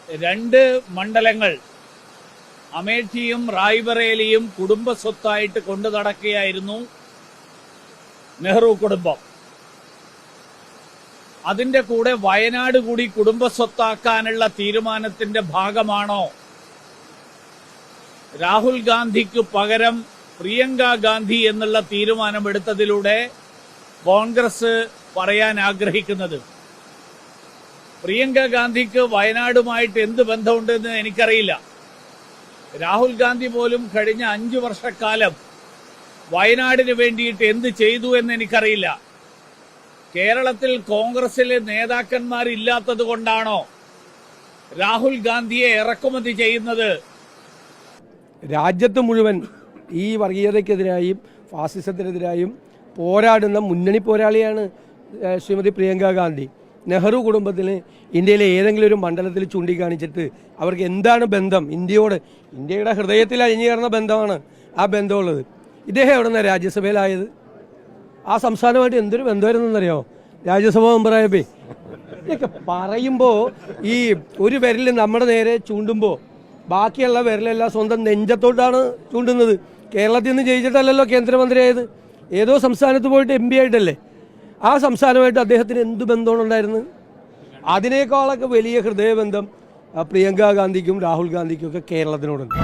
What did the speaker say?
രണ്ട് മണ്ഡലങ്ങൾ അമേഠിയും റായ്ബറേലിയും കുടുംബ സ്വത്തായിട്ട് കൊണ്ടു നടക്കുകയായിരുന്നു നെഹ്റു കുടുംബം. അതിന്റെ കൂടെ വയനാട് കൂടി കുടുംബ സ്വത്താക്കാനുള്ള തീരുമാനത്തിന്റെ ഭാഗമാണോ രാഹുൽ ഗാന്ധിക്ക് പകരം പ്രിയങ്ക ഗാന്ധി എന്നുള്ള തീരുമാനമെടുത്തതിലൂടെ കോൺഗ്രസ് പറയാൻ ആഗ്രഹിക്കുന്നത്? പ്രിയങ്ക ഗാന്ധിക്ക് വയനാടുമായിട്ട് എന്ത് ബന്ധമുണ്ടെന്ന് എനിക്കറിയില്ല. രാഹുൽ ഗാന്ധി പോലും കഴിഞ്ഞ 5 വർഷക്കാലം വയനാടിന് വേണ്ടിയിട്ട് എന്ത് ചെയ്തു എന്ന് എനിക്കറിയില്ല. കേരളത്തിൽ കോൺഗ്രസിലെ നേതാക്കന്മാരില്ലാത്തത് കൊണ്ടാണോ രാഹുൽ ഗാന്ധിയെ ഇറക്കുമതി ചെയ്യുന്നത്? രാജ്യത്ത് മുഴുവൻ ഈ വർഗീയതയ്ക്കെതിരായും ഫാസിസത്തിനെതിരായും പോരാടുന്ന മുന്നണി പോരാളിയാണ് ശ്രീമതി പ്രിയങ്ക ഗാന്ധി. നെഹ്റു കുടുംബത്തിന് ഇന്ത്യയിലെ ഏതെങ്കിലും ഒരു മണ്ഡലത്തിൽ ചൂണ്ടിക്കാണിച്ചിട്ട് അവർക്ക് എന്താണ് ബന്ധം ഇന്ത്യയോട്? ഇന്ത്യയുടെ ഹൃദയത്തിൽ അഴിഞ്ഞുകയറുന്ന ബന്ധമാണ് ആ ബന്ധമുള്ളത്. ഇദ്ദേഹം എവിടെ നിന്നാണ് രാജ്യസഭയിലായത്? ആ സംസ്ഥാനമായിട്ട് എന്തൊരു ബന്ധമായിരുന്നെന്നറിയോ? രാജ്യസഭാ മെമ്പറായപ്പേ ഇതൊക്കെ പറയുമ്പോൾ ഈ ഒരു വിരൽ നമ്മുടെ നേരെ ചൂണ്ടുമ്പോൾ ബാക്കിയുള്ള വിരലെല്ലാം സ്വന്തം നെഞ്ചത്തോട്ടാണ് ചൂണ്ടുന്നത്. കേരളത്തിൽ നിന്ന് ജയിച്ചിട്ടല്ലല്ലോ കേന്ദ്രമന്ത്രിയായത്, ഏതോ സംസ്ഥാനത്ത് പോയിട്ട് MP ആയിട്ടല്ലേ. ആ സംസ്ഥാനമായിട്ട് അദ്ദേഹത്തിന് എന്ത് ബന്ധമാണ് ഉണ്ടായിരുന്നത്? അതിനേക്കാളൊക്കെ വലിയ ഹൃദയബന്ധം പ്രിയങ്ക ഗാന്ധിക്കും രാഹുൽ ഗാന്ധിക്കും ഒക്കെ കേരളത്തിനോടുണ്ട്.